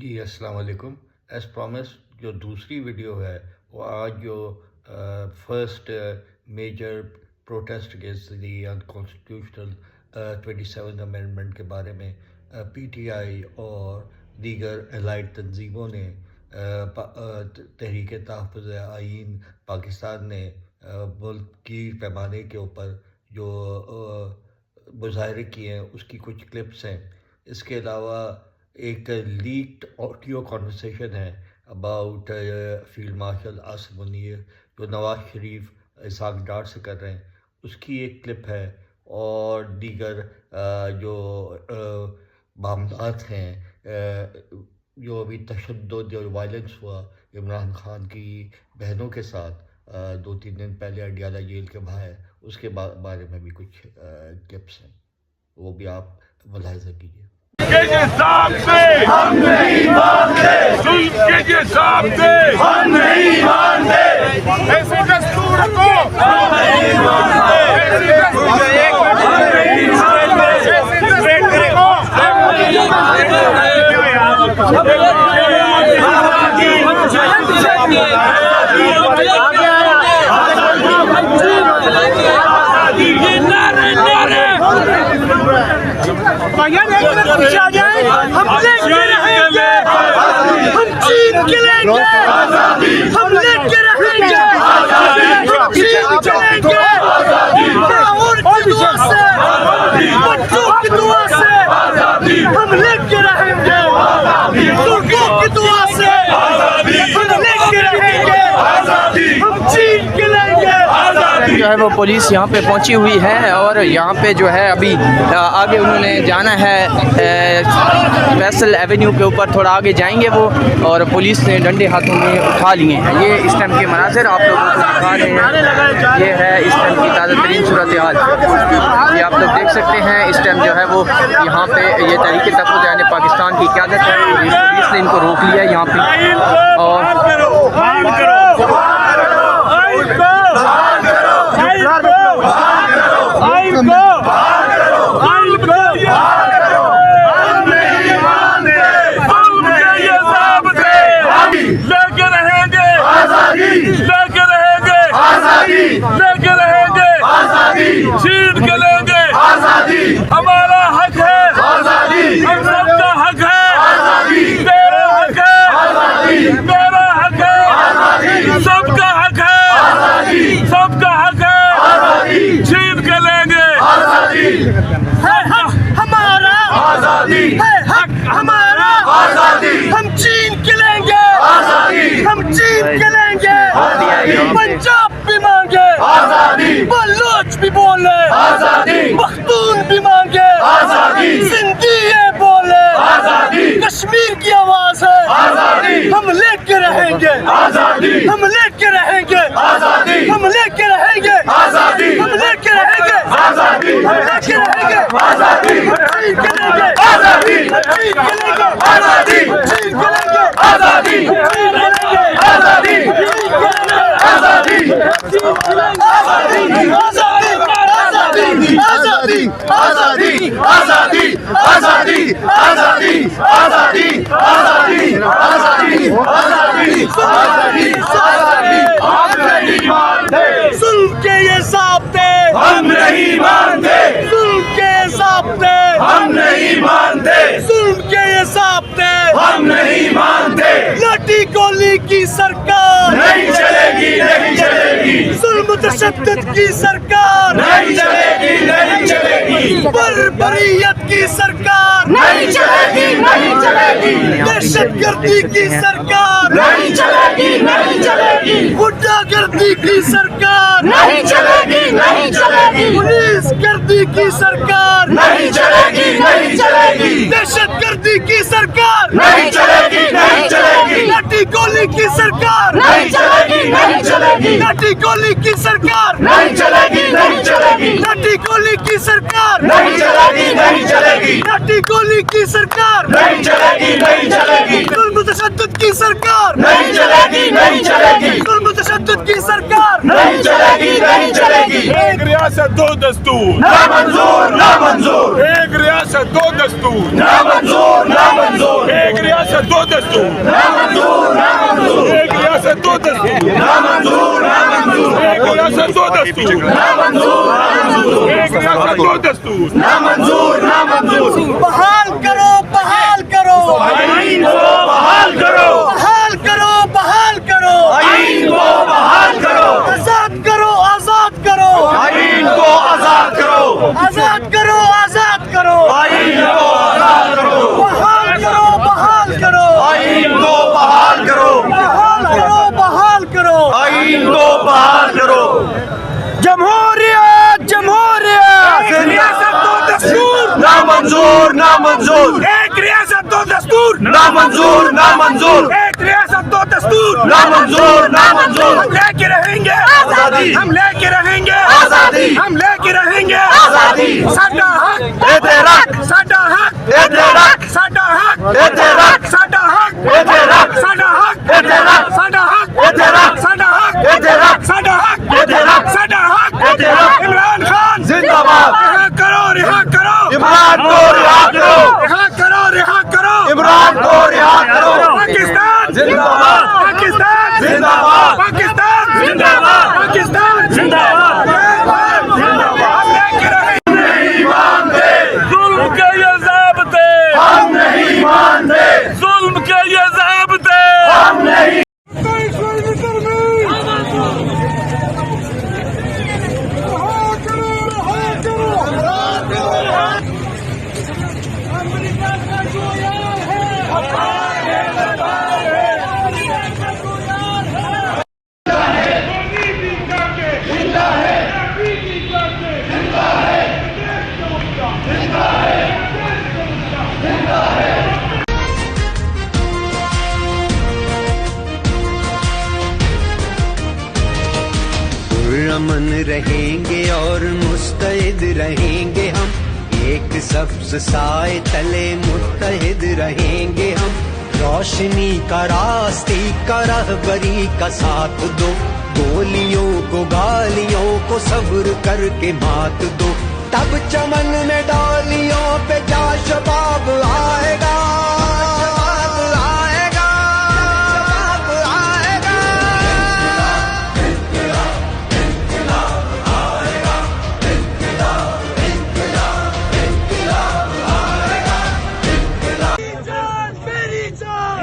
جی السلام علیکم. As promise جو دوسری ویڈیو ہے وہ آج جو first major protest against the unconstitutional 27 amendment کے بارے میں پی ٹی آئی اور دیگر الائڈ تنظیموں نے تحریک تحفظ آئین پاکستان نے ملک کی پیمانے کے اوپر جو مظاہرے کیے ہیں اس کی کچھ کلپس ہیں. اس کے علاوہ ایک لیکڈ آڈیو کانورسیشن ہے about field marshal Asim Munir جو نواز شریف اسحاق ڈار سے کر رہے ہیں, اس کی ایک کلپ ہے. اور دیگر جو معاملات ہیں جو ابھی تشدد جو وائلنس ہوا عمران خان کی بہنوں کے ساتھ 2-3 دن پہلے اڈیالہ جیل کے باہر, اس کے بارے میں بھی کچھ کلپس ہیں, وہ بھی آپ ملاحظہ کیجیے. کے حساب سے ہم نہیں مانتے, ظلم کے حساب سے ہم نہیں مانتے, ایسے دستور کو ہم نہیں مانتے, ایسے دستور کو ہم نہیں مانتے, ایسے دستور کو ہم نہیں ہم لے کے رہیں گے, ہم چین کے لیں گے, ہم لے کے رہیں گے, ہم چین چلیں گے, اور کی دعا سے, بچوں کی دعا سے ہم لے کے رہیں گے, ترکوں کی دعا سے ہم لے کے رہیں گے, ہم چین کے لیں گے. جو ہے وہ پولیس یہاں پہ پہنچی ہوئی ہے اور یہاں پہ جو ہے ابھی آگے انہوں نے جانا ہے فیصل ایونیو کے اوپر, تھوڑا آگے جائیں گے وہ, اور پولیس نے ڈنڈے ہاتھوں میں اٹھا لیے ہیں. یہ اس ٹائم کے مناظر آپ لوگوں کو دکھا رہے ہیں, یہ ہے اس ٹائم کی تازہ ترین صورتحال. یہ آپ لوگ دیکھ سکتے ہیں اس ٹائم جو ہے وہ یہاں پہ یہ تحریک تحفظ آئین پاکستان کی قیادت ہے, پولیس نے ان کو روک لیا ہے یہاں پہ. اور چھین کے لیں گے, ہمارا حق ہے, ہم سب کا حق ہے, تیرا حق ہے, میرا حق ہے, سب کا حق ہے, سب کا حق ہے, چھین کے لیں گے. ہمارا ہے حق, ہمارا ہم چین کے لیں گے, ہم چین کے لیں گے, پنجاب بھی مانگے, بلوچ بھی بولے, پختون بھی مانگے, سندھی یہ بولے, کشمیر کی آواز ہے, ہم لے کے رہیں گے, ہم لے کے رہیں گے, ہم لے کے رہیں گے, ہم لے کے رہیں گے, ہم لے کے رہیں گے, چین کے لیں گے, چین کے لیں گے, چین کے لیں گے, چین کے لیں گے, ظلم کے یہ ضابطے ہم نہیں مانتے, ظلم کے یہ ضابطے ہم نہیں مانتے, ظلم کے یہ ضابطے ہم نہیں مانتے, لاٹھی گولی کی سرکار نہیں چلے گی, نہیں چلے گی, ظلم تشدد کی سرکار نہیں چلے گی, نہیں چلے گی, بربریت کی سرکار نہیں چلے گی, نہیں چلے گی, دہشت گردی کی سرکار نہیں چلے گی, نہیں چلے گی, غنڈہ گردی کی سرکار نہیں چلے گی, نہیں چلے گی, پولیس گردی کی سرکار نہیں چلے گی, نہیں چلے گی, دہشت گردی کی سرکار نہیں چلے گی, نہیں چلے گی, لاٹھی گولی کی سرکار نہیں چلے گی, نہیں چلے گی, لاٹھی گولی کی سرکار نہیں چلے گی, نہیں چلے گی, لاٹھی گولی کی سرکار نہیں چلے گی, نہیں چلے گی, لاٹھی گولی کی سرکار نہیں چلے گی, نہیں چلے گی, ظلم تشدد کی سرکار نہیں چلے گی, نہیں چلے گی, ظلم تشدد کی سرکار نہیں چلے گی, نہیں چلے گی, ایک ریاست دو دستور, نامنظور, نامنظور, ایک ریاست دو دستور, نامنظور, نامنظور, ایک ریاست दो दस्तूर, एक रियासत दो दस्तूर, एक रियासत दो दस्तूर, एक रियासत दो दस्तूर, बहाल करो, बहाल करो, आईन को बहाल करो, बहाल करो, बहाल करो, आईन को बहाल करो, आजाद करो, आजाद करो, आईन को आजाद करो, आजाद करो, आजाद करो, आईन को आजाद करो, बहाल करो, बहाल करो, आईन को बहाल करो, बहाल करो, बहाल करो, आईन को बहाल करो। जमहूरियत, जमहूरियत, एक रियासत दो दस्तूर, नामंजूर, नामंजूर, एक रियासत दो दस्तूर, नामंजूर, नामंजूर, एक रियासत दो दस्तूर, नामंजूर, नामंजूर, हम लेके रहेंगे आजादी, हम लेके रहेंगे आजादी, हम लेके रहेंगे आजादी, साडा हक एतराक, साडा हक एतराक, साडा हक एतराक, साडा हक एतराक, साडा हक एतराक, साडा हक एतराक, साडा हक एतराक, साडा हक एतराक, साडा हक एतराक, इमरान खान जिंदाबाद, रिहा करो, रिहा करो, इमरान को रिहा करो, रिहा करो, रिहा करो, इमरान को रिहा करो, पाकिस्तान जिंदाबाद, पाकिस्तान जिंदाबाद, पाकिस्तान जिंदाबाद, पाकिस्तान जिंदाबाद, हम लेके रहेंगे, नहीं मानते, जुल्म के ये ज़ाब्ते, हम नहीं मानते, जुल्म के ये ज़ाब्ते, हम नहीं अमन रहेंगे और मुस्तैद रहेंगे हम, एक सब्ज साए तले मुत्तहिद रहेंगे हम। रोशनी का रास्ते का रहबरी का साथ दो, गोलियों को गालियों को सब्र करके मात दो, तब चमन में डालियों पे जा शबाब आएगा, आएगा, आएगा। मेरी जान,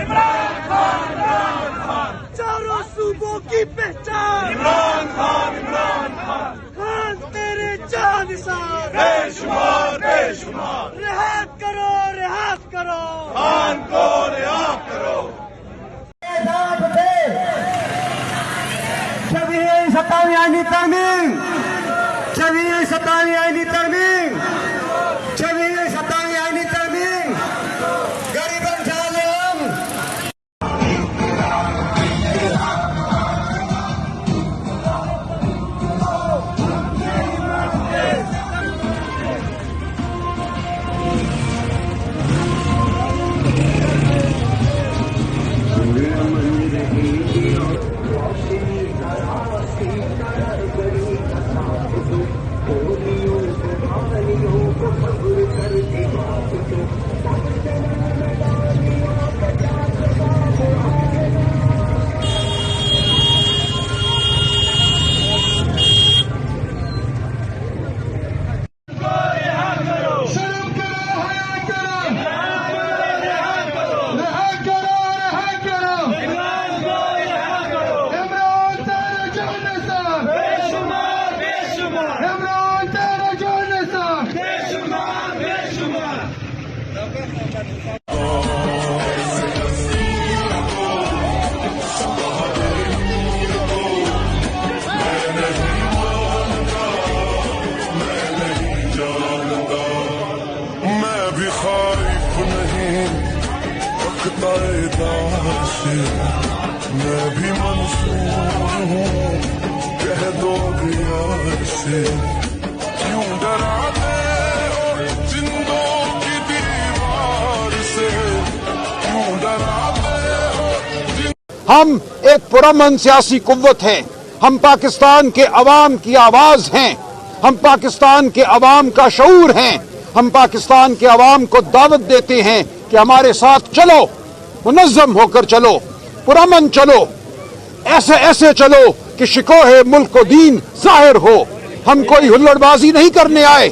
चारों सूबों की पहचान, इमरान खान, इमरान खान, खान तेरे जान निसार, बेशुमार बेशुमार, रिहात करो, रिहात करो, खान को रिहा करो। शबीए सतावी आईनी तरमीम, शबीए सतावी आईनी तरमीम, शबीए सतावी आईनी तरमीम, गरीबन जालिम। मैं भी मंसूर हूँ, कह दो यार से क्यों डराते हो जिंदों की दीवार से, क्यों डराते हो। हम एक पुरअमन सियासी कुव्वत हैं, हम पाकिस्तान के अवाम की आवाज हैं, हम पाकिस्तान के अवाम का शऊर हैं, हम पाकिस्तान के अवाम को दावत देते हैं कि हमारे साथ चलो, मुनज़्ज़म होकर चलो, पुरअमन चलो, ऐसे ऐसे चलो कि शिकोह मुल्क को दीन ज़ाहिर हो। हम कोई हुल्लड़बाजी नहीं करने आए,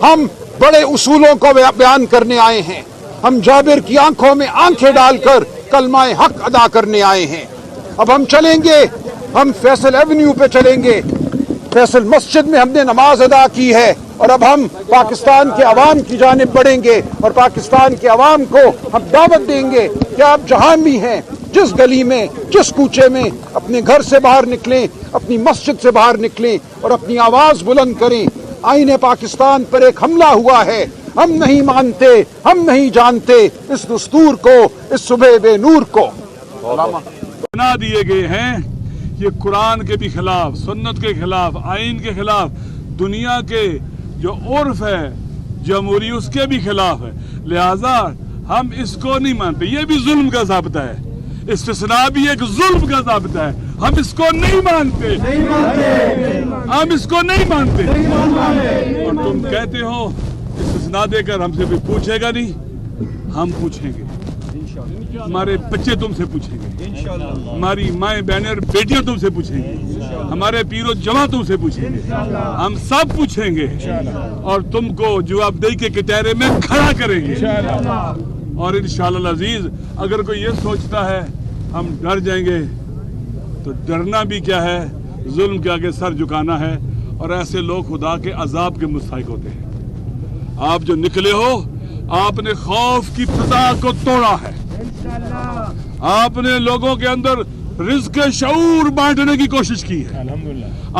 हम बड़े उसूलों को बयान करने आए हैं। हम जाबिर की आंखों में आंखें डालकर कलमाए हक अदा करने आए हैं। अब हम चलेंगे, हम फैसल एवेन्यू पे चलेंगे। फैसल मस्जिद में हमने नमाज अदा की है और अब हम पाकिस्तान के अवाम की जानिब बढ़ेंगे और पाकिस्तान के अवाम को हम दावत देंगे कि आप जहां भी हैं, जिस गली में, जिस कूचे में, अपने घर से बाहर निकलें, अपनी मस्जिद से बाहर निकलें और अपनी आवाज बुलंद करें। आईने पाकिस्तान पर एक हमला हुआ है, हम नहीं मानते, हम नहीं जानते इस दस्तूर को, इस सुबह बे नूर को। बना दिए गए हैं, ये कुरान के भी खिलाफ, सुन्नत के खिलाफ, आइन के खिलाफ, दुनिया के जो उर्फ है जमहूरी उसके भी खिलाफ है। लिहाजा हम इसको नहीं मानते, ये भी जुल्म का ज़ाब्ता है, इस्तिस्ना भी एक जुल्म का ज़ाब्ता है। हम इसको नहीं मानते, हम इसको नहीं मानते। और तुम कहते हो इस्तिस्ना देकर हमसे भी पूछेगा नहीं, हम पूछेंगे, हमारे बच्चे तुमसे पूछेंगे, हमारी माएँ बहनें और बेटियां तुमसे पूछेंगी, हमारे पीरो जवां तुमसे पूछेंगे, हम सब पूछेंगे और तुमको जवाबदेही के कटहरे में खड़ा करेंगे। और इंशाअल्लाह अजीज, अगर कोई ये सोचता है हम डर जाएंगे, तो डरना भी क्या है, जुल्म के आगे सर झुकाना है। और ऐसे लोग खुदा के अजाब के मुस्तहिक होते हैं। आप जो निकले हो, आपने खौफ की फिजा को तोड़ा है, आपने लोगों के अंदर रिज़्क़ शऊर बांटने की कोशिश की है,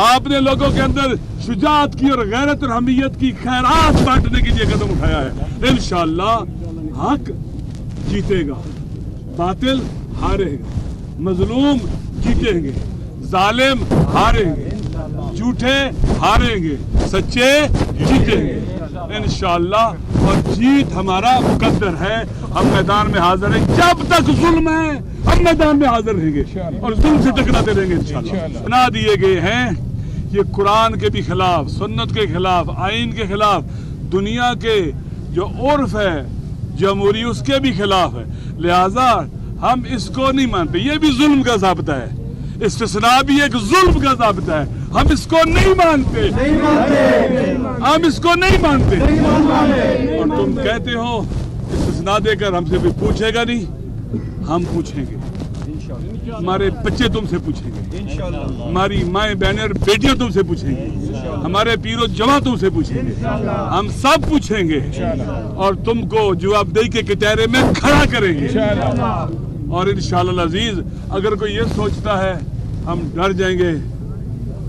आपने लोगों के अंदर शुजाअत की और गैरत और हमीयत की खैरात बांटने के लिए कदम उठाया है। इंशाअल्लाह हक जीतेगा, बातिल हारेगा, मजलूम जीतेंगे, जालिम हारेंगे, झूठे हारेंगे, सच्चे जीतेंगे इंशाअल्लाह। और जीत हमारा मुकद्दर है। हम मैदान में हाजिर हैं, जब तक जुल्म है हम मैदान में हाजिर रहेंगे और जुल्म से टकराते रहेंगे इंशाअल्लाह। बना दिए गए हैं, ये कुरान के भी खिलाफ, सुन्नत के खिलाफ, आइन के खिलाफ, दुनिया के जो उर्फ है जमहूरी उसके भी खिलाफ है। लिहाजा हम इसको नहीं मानते, ये भी जुल्म का ज़ाब्ता है, इस्तिस्ना भी एक जुल्म का ज़ाब्ता है। हम इसको नहीं मानते, हम इसको नहीं मानते। और तुम कहते हो इस्तिस्ना देकर हमसे भी पूछेगा नहीं, हम पूछेंगे, हमारे बच्चे तुमसे पूछेंगे, हमारी माएँ बहनें और बेटियां तुमसे पूछेंगी, हमारे पीरो जवां तुमसे पूछेंगे, हम सब पूछेंगे और तुमको जवाबदेही के कटहरे में खड़ा करेंगे। और इंशाअल्लाह अजीज, अगर कोई ये सोचता है हम डर जाएंगे,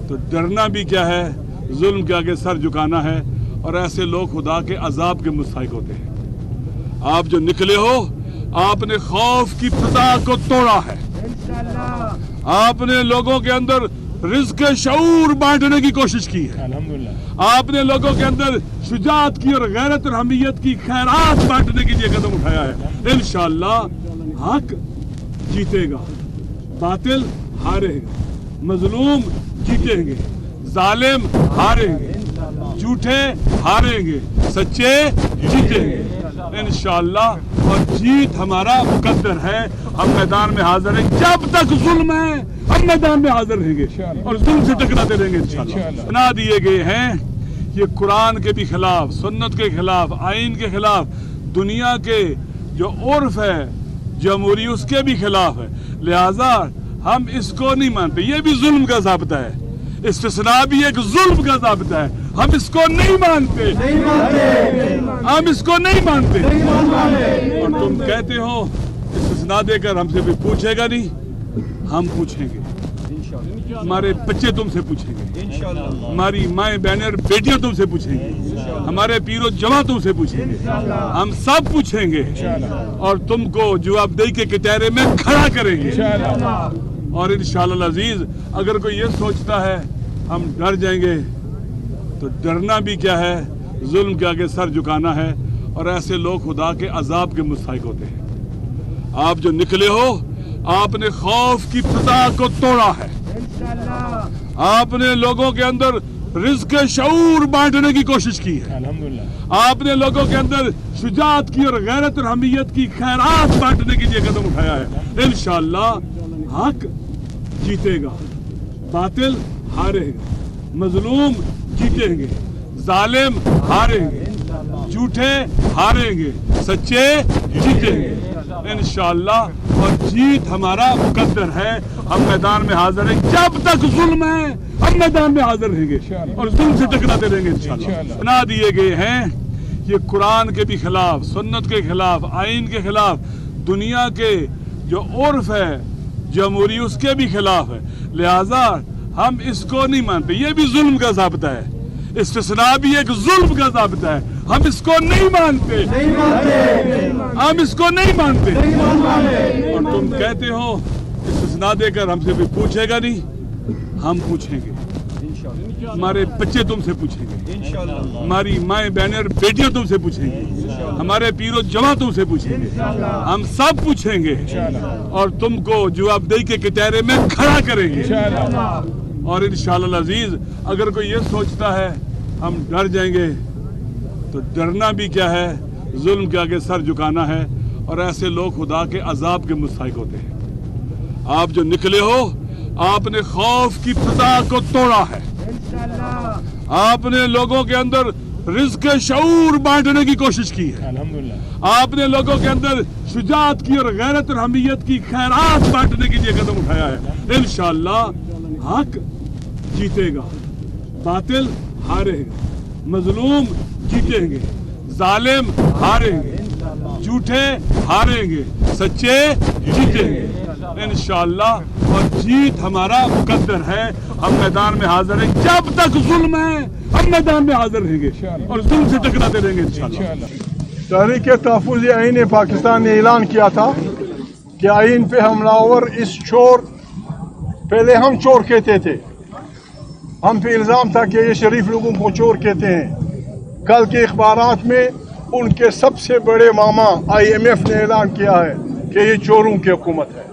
तो डरना भी क्या है, जुल्म के आगे सर झुकाना है। और ऐसे लोग खुदा के अजाब के मुस्तहिक होते हैं। आप जो निकले हो, आपने खौफ की फिजा को तोड़ा है, आपने लोगों के अंदर रिज़्क़ शऊर बांटने की कोशिश की है, आपने लोगों के अंदर शुजाअत की और गैरत और हमीयत की खैरात बांटने के लिए कदम उठाया है। इंशाअल्लाह हक जीतेगा, बातिल हारेगा, मजलूम जीतेंगे, जालिम हारेंगे, झूठे हारेंगे, सच्चे जीतेंगे इंशाअल्लाह। और जीत हमारा मुकद्दर है। हम मैदान में हाजिर हैं, जब तक जुल्म है हम मैदान में हाजिर रहेंगे और जुल्म से टकराते रहेंगे इंशाअल्लाह। बना दिए गए हैं, ये कुरान के भी खिलाफ, सुन्नत के खिलाफ, आइन के खिलाफ, दुनिया के जो उर्फ है जमहूरी उसके भी खिलाफ है। लिहाजा हम इसको नहीं मानते, ये भी जुल्म का ज़ाब्ता है, इस्तिस्ना भी एक जुल्म का ज़ाब्ता है। हम इसको नहीं मानते, हम इसको नहीं मानते। और तुम कहते हो इस्तिस्ना देकर हमसे भी पूछेगा नहीं, हम पूछेंगे, हमारे बच्चे तुमसे पूछेंगे, हमारी माएँ बहनें और बेटियां तुमसे पूछेंगी, हमारे पीरो जवां तुमसे पूछेंगे, हम सब पूछेंगे और तुमको जवाबदेही के कटहरे में खड़ा करेंगे। और इंशाअल्लाह अजीज, अगर कोई ये सोचता है हम डर जाएंगे, तो डरना भी क्या है, जुल्म के आगे सर झुकाना है। और ऐसे लोग खुदा के अजाब के मुस्तहिक होते हैं। आप जो निकले हो, आपने खौफ की फिजा को तोड़ा है, आपने लोगों के अंदर रिज़्क़ शऊर बांटने की कोशिश की है। आपने लोगों के अंदर शुजाअत की और गैरत और हमीयत की खैरात बांटने के लिए कदम उठाया है। इंशाअल्लाह हक जीतेगा, बातिल हारेगा, मजलूम जीतेंगे, जालिम हारेंगे, झूठे हारेंगे, सच्चे जीतेंगे इंशाअल्लाह। और जीत हमारा मुकद्दर है। हम मैदान में हाजिर हैं। जब तक जुल्म है हम मैदान में हाजिर रहेंगे और जुल्म से टकराते रहेंगे इंशाअल्लाह। बना दिए गए हैं ये कुरान के भी खिलाफ, सुन्नत के खिलाफ, आइन के खिलाफ, दुनिया के जो उर्फ है जमहूरी उसके भी खिलाफ है। लिहाजा हम इसको नहीं मानते। ये भी जुल्म का ज़ाब्ता है, इस्तिस्ना भी एक जुल्म का ज़ाब्ता है। हम इसको नहीं मानते, हम इसको नहीं मानते। और तुम कहते हो इस्तिस्ना देकर हमसे भी पूछेगा नहीं, हम पूछेंगे। हमारे बच्चे तुमसे पूछेंगे, हमारी माएँ बहनें और बेटियां तुमसे पूछेंगी, हमारे पीरो जवां तुमसे पूछेंगे, हम सब पूछेंगे और तुमको जवाबदेही के कटहरे में खड़ा करेंगे। और इंशाअल्लाह अजीज, अगर कोई ये सोचता है हम डर जाएंगे, तो डरना भी क्या है, जुल्म के आगे सर झुकाना है। और ऐसे लोग खुदा के अजाब के मुस्तहिक होते हैं। आप जो निकले हो, आपने खौफ की फिजा को तोड़ा है। आपने लोगों के अंदर रिज़्क़ शऊर बांटने की कोशिश की है। आपने लोगों के अंदर शुजाअत की और गैरत और हमीयत की खैरात बांटने के लिए कदम उठाया है। इंशाअल्लाह हक जीतेगा, बातिल हारेगा, मजलूम जीतेंगे, जालिम हारेंगे, झूठे हारेंगे, सच्चे जीतेंगे इंशाअल्लाह। और जीत हमारा मुकद्दर है। हम मैदान में हाजिर हैं। जब तक जुल्म है हम मैदान में हाजिर रहेंगे और जुल्म से टकराते रहेंगे इंशाअल्लाह। तहरीक तहफ़्फ़ुज़ आईन पाकिस्तान ने ऐलान किया था कि आइन पे हमलावर इस चोर, पहले हम चोर कहते थे, हम पे इल्ज़ाम था कि ये शरीफ लोगों को चोर कहते हैं। कल के अखबारात में उनके सबसे बड़े मामा IMF ने ऐलान किया है कि ये चोरों की हुकूमत है।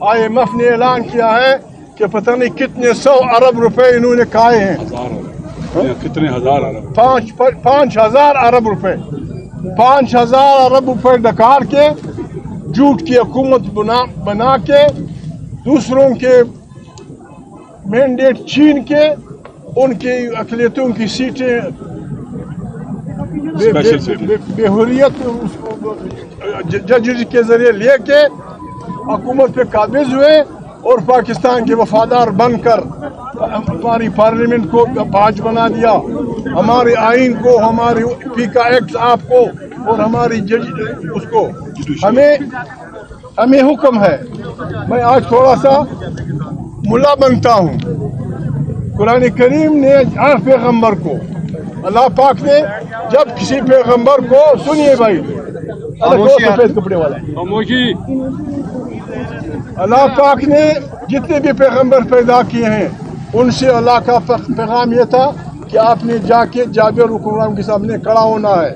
IMF ने ऐलान किया है कि पता नहीं कितने 100 अरब रुपए इन्होंने खाए हैं। कितने हजार अरब? 5,000 अरब रुपए, 5,000 अरब रुपए डकार के झूठ की हुकूमत बना के दूसरों के मैंडेट छीन के उनकी अक़लियतों की सीटें बेहुरियत जज के जरिए लेके हुकूमत पे काबिज हुए और पाकिस्तान के वफादार बनकर हमारी पार्लियामेंट को बाज बना दिया, हमारे आइन को, हमारी पीका एक्ट आपको और हमारी जज उसको। हमें हुक्म है। मैं आज थोड़ा सा मुल्ला बनता हूँ। कुरान करीम ने हर पैगम्बर को, अल्लाह पाक ने जब किसी पैगम्बर को, सुनिए भाई, सफेद कपड़े वाला, अल्लाह पाक ने जितने भी पैगम्बर पैदा किए हैं उनसे अल्लाह का पैगाम ये था कि आपने जाके जाबिर हुक्मरान के सामने खड़ा होना है,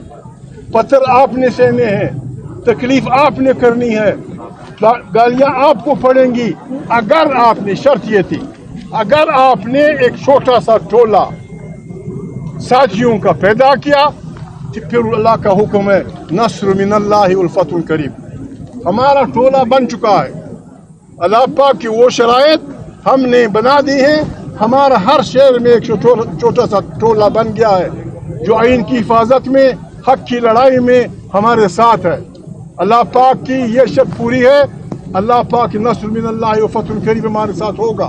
पत्थर आपने सहने हैं, तकलीफ आपने करनी है, गालियां आपको पड़ेंगी। अगर आपने, शर्त ये थी, अगर आपने एक छोटा सा टोला साथियों का पैदा किया तो फिर अल्लाह का हुक्म है, नस्र मिनल्लाहि वल फतहुल करीब। हमारा टोला बन चुका है। अल्लाह पाक की वो शराइत हमने बना दी है। हमारा हर शहर में एक छोटा सा टोला बन गया है जो आइन की हिफाजत में, हक की लड़ाई में हमारे साथ है। अल्लाह पाक की ये शर्त पूरी है। अल्लाह पाक नस्र मिनल्लाहि व फतहुल करीब हमारे साथ होगा।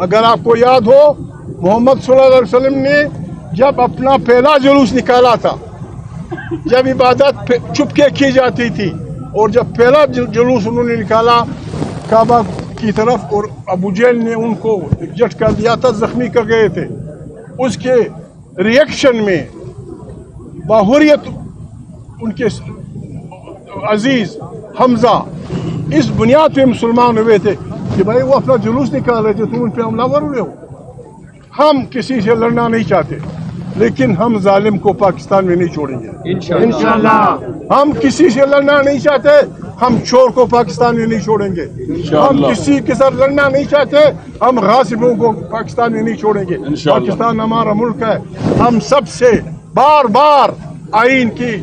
अगर आपको याद हो, मोहम्मद सल्लल्लाहु अलैहि वसल्लम ने जब अपना पहला जुलूस निकाला था, जब इबादत चुपके की जाती थी, और जब पहला जुलूस उन्होंने निकाला काबा की तरफ और अबू जहल ने उनको जट कर दिया था, जख्मी कर गए थे, उसके रिएक्शन में बाहुरियत उनके अजीज हमजा इस बुनियाद पे मुसलमान हुए थे कि भाई वो अपना जुलूस निकाल रहे थे, तुम उन पे हमलावर हुए हो। हम किसी से लड़ना नहीं चाहते, लेकिन हम जालिम को पाकिस्तान में नहीं छोड़ेंगे इंशाअल्लाह। हम किसी से लड़ना नहीं चाहते, हम चोर को पाकिस्तान में नहीं छोड़ेंगे, हम किसी के साथ लड़ना नहीं चाहते, हम गासिबों को पाकिस्तान में नहीं छोड़ेंगे। पाकिस्तान हमारा मुल्क है, हम सबसे बार बार आइन की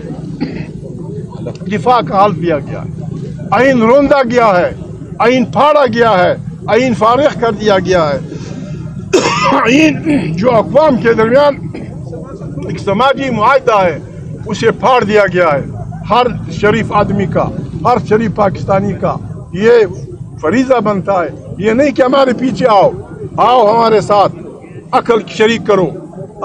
दिफा का हाल दिया गया है, आइन रोंदा गया है, आइन फाड़ा गया है, आइन फारिग कर दिया गया है। आइन जो अक़वाम के दरमियान एक समाजी मुआहदा है उसे फाड़ दिया गया है। हर शरीफ आदमी का, हर शरीफ पाकिस्तानी का ये फरीज़ा बनता है, ये नहीं कि हमारे पीछे आओ, आओ हमारे साथ अकल शरीक करो,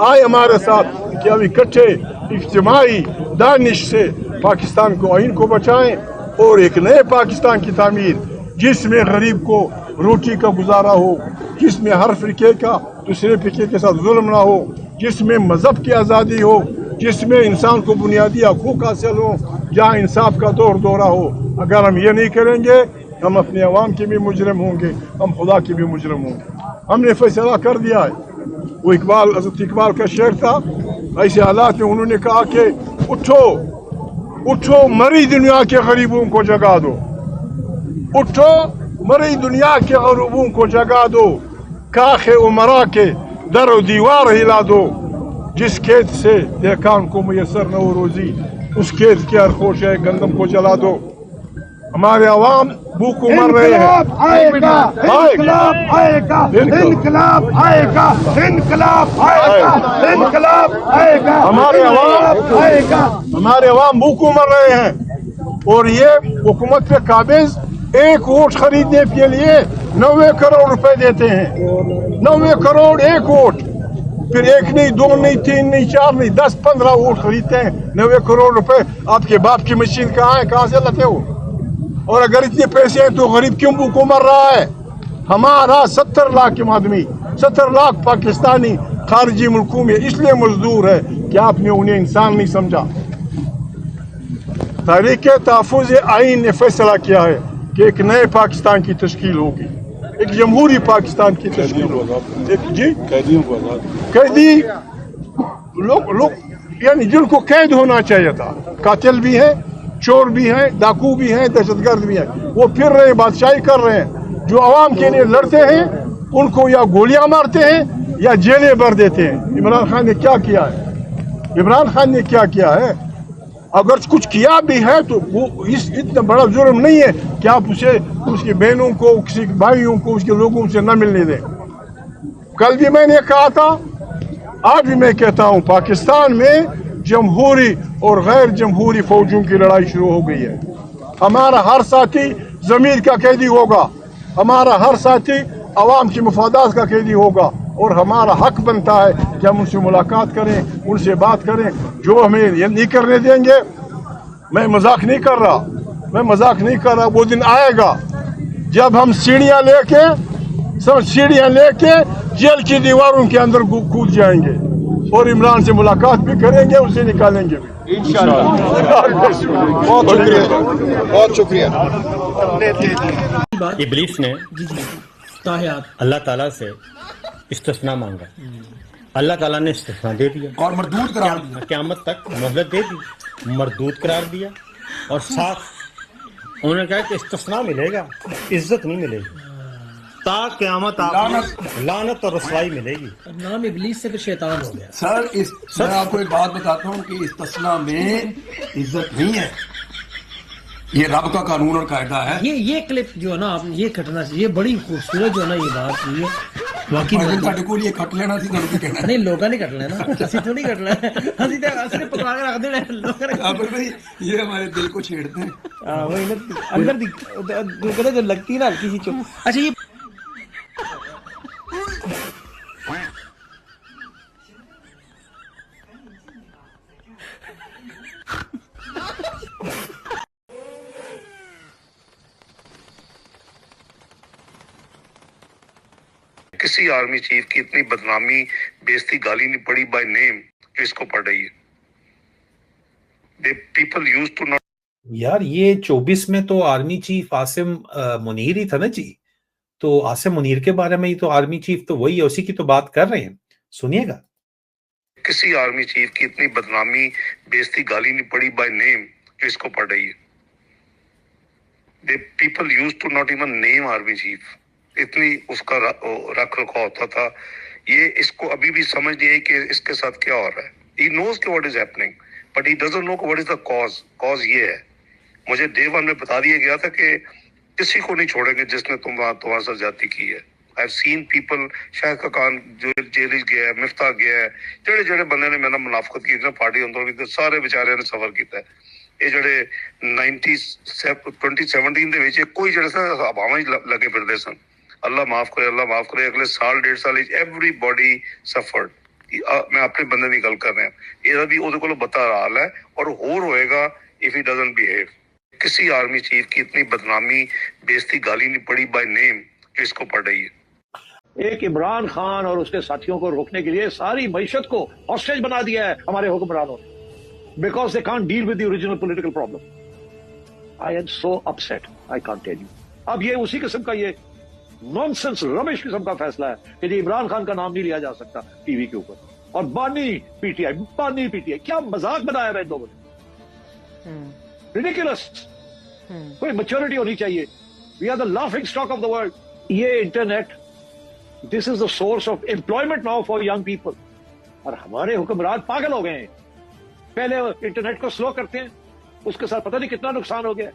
आए हमारे साथ कि हम इकट्ठे इज्तिमाई दानिश से पाकिस्तान को, आइन को बचाएं और एक नए पाकिस्तान की तामीर जिसमें गरीब को रोटी का गुजारा हो, जिसमें हर फ़िरके का दूसरे फ़िरके के साथ जुल्म ना हो, जिसमें मज़हब की आज़ादी हो, जिसमें इंसान को बुनियादी हकूक़ हासिल हो, जहाँ इंसाफ का दौर दौरा हो। अगर हम ये नहीं करेंगे हम अपने अवाम के भी मुजरम होंगे, हम खुदा के भी मुजरम होंगे। हमने फैसला कर दिया है। वो इकबाल, हज़रत इकबाल का शेर था, ऐसे हालात में उन्होंने कहा कि उठो उठो मरी दुनिया के गरीबों को जगा दो, उठो मरी दुनिया के गरीबों को जगा दो, काखे उमरा के दर व दीवार हिला दो, जिस खेत से देखान को मुयसर न हो रोजी उस खेत के हर खोशे गंदम को जला दो। हमारे अवाम भूख मर रहे हैं। आएगा, इनकलाब आएगा, इनकलाब आएगा, इनकलाब आएगा, इनकलाब आएगा, हमारे अवाम भूख मर रहे हैं और ये हुकूमत पे काबिज एक वोट खरीदने के लिए 90 करोड़ रुपए देते हैं। 90 करोड़ एक वोट, फिर एक नहीं, दो नहीं, तीन नहीं, चार नहीं, 10-15 वोट खरीदते हैं। 90 करोड़ रुपए आपके बाप की मशीन कहाँ है, कहाँ से लाते हो? और अगर इतने पैसे हैं तो गरीब क्यों भूखों मर रहा है? हमारा 70 लाख आदमी, 70 लाख पाकिस्तानी खारजी मुल्कों में इसलिए मजदूर है कि आपने उन्हें इंसान नहीं समझा। तहरीक तहफ़्फ़ुज़ आइन ने फैसला किया है कि एक नए पाकिस्तान की तश्कील होगी, एक जमहूरी पाकिस्तान की तश्कील होगी। एक जी कैदी लोग यानी जिनको कैद होना चाहिए था, कातिल भी हैं, चोर भी हैं, डाकू भी हैं, दहशतगर्द भी हैं, वो फिर रहे हैं, बादशाही कर रहे हैं। जो आवाम के लिए लड़ते हैं उनको या गोलियां मारते हैं या जेलें भर देते हैं। इमरान खान ने क्या किया है? इमरान खान ने क्या किया है? अगर कुछ किया भी है तो वो इतना बड़ा जुर्म नहीं है कि आप उसे उसकी बहनों को, किसी भाइयों को, उसके लोगों से न मिलने दें। कल भी मैंने कहा था, आज भी मैं कहता हूँ, पाकिस्तान में जमहूरी और गैर जमहूरी फौजों की लड़ाई शुरू हो गई है। हमारा हर साथी ज़मीर का कैदी होगा, हमारा हर साथी अवाम की मफादात का कैदी होगा और हमारा हक बनता है कि हम उनसे मुलाकात करें, उनसे बात करें। जो हमें ये नहीं करने देंगे, मैं मजाक नहीं कर रहा, मैं मजाक नहीं कर रहा, वो दिन आएगा जब हम सीढ़ियाँ लेके जेल की दीवारों के अंदर कूद जाएंगे और इमरान से मुलाकात भी करेंगे, उसे निकालेंगे भी इंशाअल्लाह। बहुत शुक्रिया। इब्लीस ने अल्लाह ताला से इस्तिस्ना मांगा, अल्लाह ताला ने इस्तिस्ना दे दिया और मरदूद करार दिया, क़यामत तक मोहलत दे दी, मरदूद करार दिया और साफ उन्होंने कहा कि इस्तिस्ना मिलेगा, इज्जत नहीं मिलेगी, ता क़यामत लानत और रसवाई मिलेगी। नाम इब्लीस से फिर शैतान हो गया। सर मैं आपको एक बात बताता हूँ कि इस्तिस्ना में इज्जत नहीं है, ये रब का कानून और कायदा है। ये क्लिप जो है ना, आप ये घटना ये बड़ी खूबसूरत जो है ना ये बात की है वाकई में। ਸਾਡੇ ਕੋਲ ਇਹ ਕੱਟ ਲੈਣਾ ਸੀ, ਤੁਹਾਨੂੰ ਕੀ ਕਹਿਣਾ? नहीं लोगों ने कट लेना, ਅਸੀਂ तो नहीं कट लेना, ਅਸੀਂ तो असली पकड़ा के रख देना लोगों ने। काबिल भाई ये हमारे दिल को छेड़ते हैं। हां वही ना, अंदर जो कहते जो लगती ना हल्की सी चुप। अच्छा ये किसी आर्मी चीफ की इतनी बदनामी, बेइज्जती, गाली नहीं पड़ी बाय नेम जो इसको पड़ रही है। They people used to not. यार ये 24 में तो आर्मी चीफ आसिम मुनीर ही था ना जी, तो आसिम मुनीर के बारे में ही तो आर्मी चीफ तो वही है, उसी की तो बात कर रहे हैं, सुनिएगा। किसी आर्मी चीफ की इतनी बदनामी, बेइज्जती, गाली नहीं पड़ी बाय नेम जो इसको पड़ रही है। People use to not even name army chief, इतनी उसका रख रखाव होता था। ये इसको अभी भी समझ नहीं आई कि इसके साथ क्या हो रहा है। ही नोज के what is happening but he doesn't know what is the cause ये है। मुझे डे वन में बता दिया गया था कि किसी को नहीं छोड़ेंगे जिसने तुम्हारे साथ ज्यादती की है। I have seen people, Shahid Khan जो जेल गया है, मिफ्ता गया है, जेड़े जेड़े बंदे ने मैंने मुनाफकत की ना पार्टी अंदर की, सारे बेचारे ने सफर किया है। ਇਹ ਜਿਹੜੇ 2017 ਦੇ ਵਿੱਚ ਕੋਈ ਜਿਹੜੇ ਸਨ ਹਵਾਵਾਂ ਹੀ ਲੱਗੇ ਫਿਰਦੇ ਸਨ। ਅੱਲਾ ਮਾਫ ਕਰੇ, ਅੱਲਾ ਮਾਫ ਕਰੇ। ਅਗਲੇ ਸਾਲ 1.5 ਸਾਲ ਵਿੱਚ ਐਵਰੀਬਾਡੀ ਸਫਰਡ। ਮੈਂ ਆਪਣੇ ਬੰਦੇ ਦੀ ਗੱਲ ਕਰ ਰਿਹਾ, ਇਹਦਾ ਵੀ ਉਹਦੇ ਕੋਲ ਬਤਹਾਲ ਹੈ ਔਰ ਹੋਰ ਹੋਏਗਾ ਇਫ ਹੀ डजंट बिहेव। किसी आर्मी चीफ की इतनी बदनामी बेइज्जती गाली नहीं पड़ी बाय नेम जो इसको पड़ रही है। एक इमरान खान और उसके साथियों को रोकने के लिए सारी मईशत को हॉस्टेज बना दिया है हमारे हुक्मरानों ने, because they can't deal with the original political problem. I am so upset, I can't tell you. अब ये उसी किस्म का ये नॉनसेंस रमेश किस्म का फैसला है कि इमरान खान का नाम नहीं लिया जा सकता टीवी के ऊपर, और बानी पीटीआई क्या मजाक बनाया है इन लोगों ने। रिडिकुलस। कोई मैच्योरिटी होनी चाहिए। We are the laughing stock of the world. ये internet, this is the source of employment now for young people, और हमारे हुक्मरान पागल हो गए हैं। पहले इंटरनेट को स्लो करते हैं, उसके साथ पता नहीं कितना नुकसान हो गया।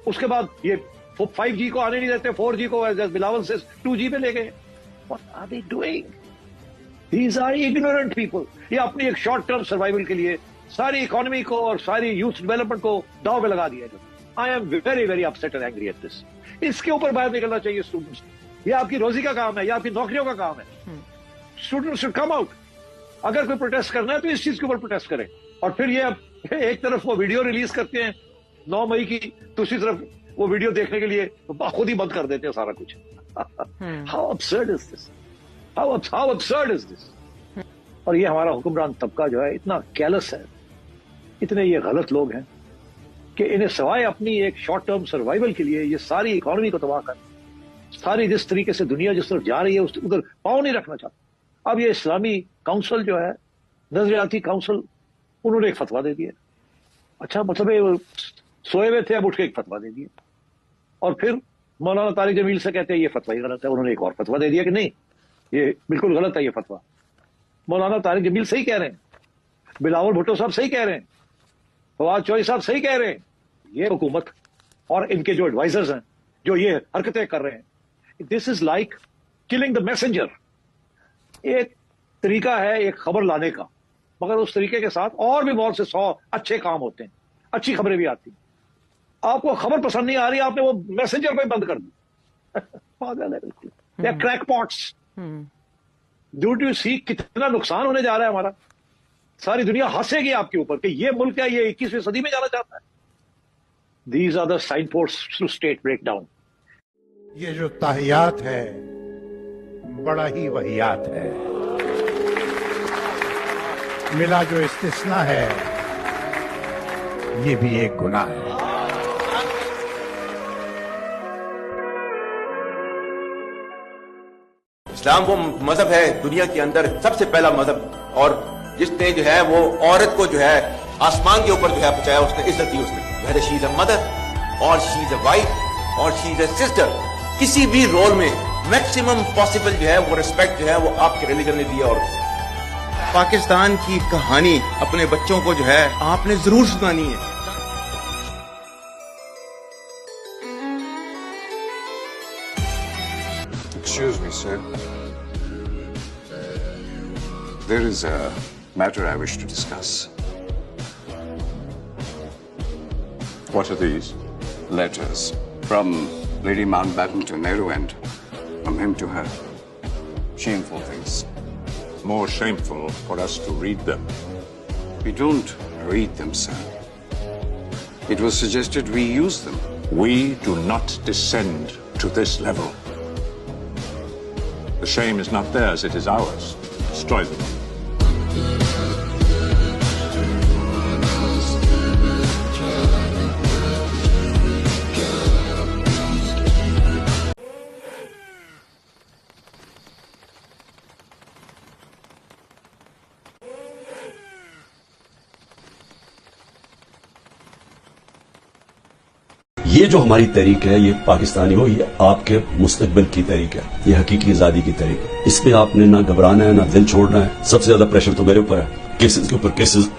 उसके बाद ये 5G को आने नहीं देते, 4G को बिलावल से 2G पे ले गए। What are they doing? These are ignorant people. ये अपनी एक शॉर्ट टर्म सर्वाइवल के लिए सारी इकोनॉमी को और सारी यूथ डेवलपमेंट को दांव पे लगा दिया। I am very very upset and angry at this. इसके ऊपर बाहर निकलना चाहिए स्टूडेंट्स। ये आपकी रोजी का काम है, ये आपकी नौकरियों का काम है। Students should come out. अगर कोई प्रोटेस्ट करना है तो इस चीज के ऊपर प्रोटेस्ट करें। और फिर ये एक तरफ वो वीडियो रिलीज करते हैं 9 मई की, दूसरी तरफ वो वीडियो देखने के लिए खुद ही बंद कर देते हैं सारा कुछ। How absurd is this? How absurd is this? और ये हमारा हुक्मरान तबका जो है इतना कैलस है, इतने ये गलत लोग हैं कि इन्हें सवाए अपनी एक शॉर्ट टर्म सर्वाइवल के लिए ये सारी इकोनॉमी को तबाह कर, सारी जिस तरीके से दुनिया जिस तरफ जा रही है उधर पाँव नहीं रखना चाहता। अब ये इस्लामी काउंसिल जो है, नजरियाती काउंसिल, उन्होंने एक फतवा दे दिया। अच्छा, मतलब सोए हुए थे, अब उठ के एक फतवा दे दिया। और फिर मौलाना तारिक जमील से कहते हैं ये फतवा ही गलत है, उन्होंने एक और फतवा दे दिया कि नहीं ये बिल्कुल गलत है ये फतवा। मौलाना तारिक जमील सही कह रहे हैं, बिलावल भुट्टो साहब सही कह रहे हैं, फवाद चौधरी साहब सही कह रहे हैं। ये हुकूमत और इनके जो एडवाइजर्स हैं जो ये हरकतें कर रहे हैं, this is like killing the messenger. एक तरीका है एक खबर लाने का, मगर उस तरीके के साथ और भी बहुत से 100 अच्छे काम होते हैं, अच्छी खबरें भी आती हैं। आपको खबर पसंद नहीं आ रही, आपने वो मैसेंजर को ही बंद कर दी। पागल है बिल्कुल, या क्रैकपॉट्स। डू यू सी कितना नुकसान होने जा रहा है हमारा। सारी दुनिया हंसेगी आपके ऊपर कि ये मुल्क है, ये 21वीं सदी में जाना चाहता है। These are the sign posts to state breakdown. ये जो ताहियात है बड़ा ही वहियात है। मिला जो इस्तिस्ना है ये भी एक गुनाह है। इस्लाम वो मजहब है दुनिया के अंदर सबसे पहला मजहब, और जिसने जो है वो औरत को जो है आसमान के ऊपर जो है पहुंचाया, उसने इज्जत दी। उसने शी इज अ मदर और शी इज अ वाइफ और शी इज अ सिस्टर। किसी भी रोल में मैक्सिमम पॉसिबल जो है वो रिस्पेक्ट जो है वो आपके रिलीजन ने दिया। और पाकिस्तान की कहानी अपने बच्चों को जो है आपने जरूर सुनानी है। Excuse me, sir. There is a matter I wish to discuss. What are these? Letters from Lady Mountbatten to Nehru and from him to her. Shameful things. More shameful for us to read them. We don't read them, sir. It was suggested we use them. We do not descend to this level. The shame is not theirs, it is ours. Destroy them. یہ جو ہماری تحریک ہے، یہ پاکستانی ہو، یہ آپ کے مستقبل کی تحریک ہے، یہ حقیقی آزادی کی تحریک ہے. اس میں آپ نے نہ گھبرانا ہے، نہ دل چھوڑنا ہے. سب سے زیادہ پریشر تو میرے اوپر ہے، کیسز کے اوپر کیسز،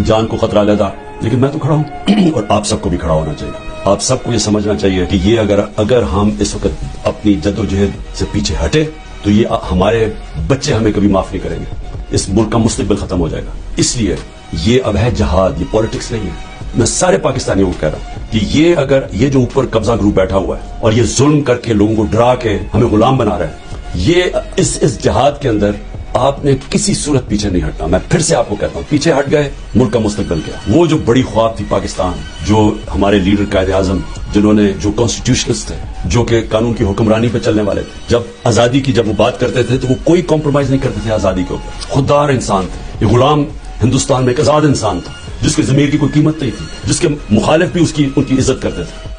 جان کو خطرہ لیتا، لیکن میں تو کھڑا ہوں اور آپ سب کو بھی کھڑا ہونا چاہیے. آپ سب کو یہ سمجھنا چاہیے کہ یہ اگر ہم اس وقت اپنی جدوجہد سے پیچھے ہٹے تو یہ ہمارے بچے ہمیں کبھی معاف نہیں کریں گے. اس ملک کا مستقبل ختم ہو جائے گا. اس لیے یہ اب ہے جہاد، یہ پالیٹکس نہیں ہے. میں سارے پاکستانیوں کو کہہ رہا ہوں کہ یہ جو اوپر قبضہ گروپ بیٹھا ہوا ہے اور یہ ظلم کر کے لوگوں کو ڈرا کے ہمیں غلام بنا رہا ہے، یہ اس جہاد کے اندر آپ نے کسی صورت پیچھے نہیں ہٹنا. میں پھر سے آپ کو کہتا ہوں، پیچھے ہٹ گئے ملک کا مستقبل کیا. وہ جو بڑی خواب تھی پاکستان، جو ہمارے لیڈر قائد اعظم جنہوں نے، جو کانسٹیٹیوشنسٹ تھے، جو کہ قانون کی حکمرانی پہ چلنے والے تھے، جب آزادی کی جب وہ بات کرتے تھے تو وہ کوئی کمپرومائز نہیں کرتے تھے آزادی کے اوپر. خوددار انسان تھے. یہ غلام ہندوستان میں ایک آزاد انسان تھا جس کے ضمیر کی کوئی قیمت نہیں تھی، جس کے مخالف بھی ان کی عزت کرتے تھے.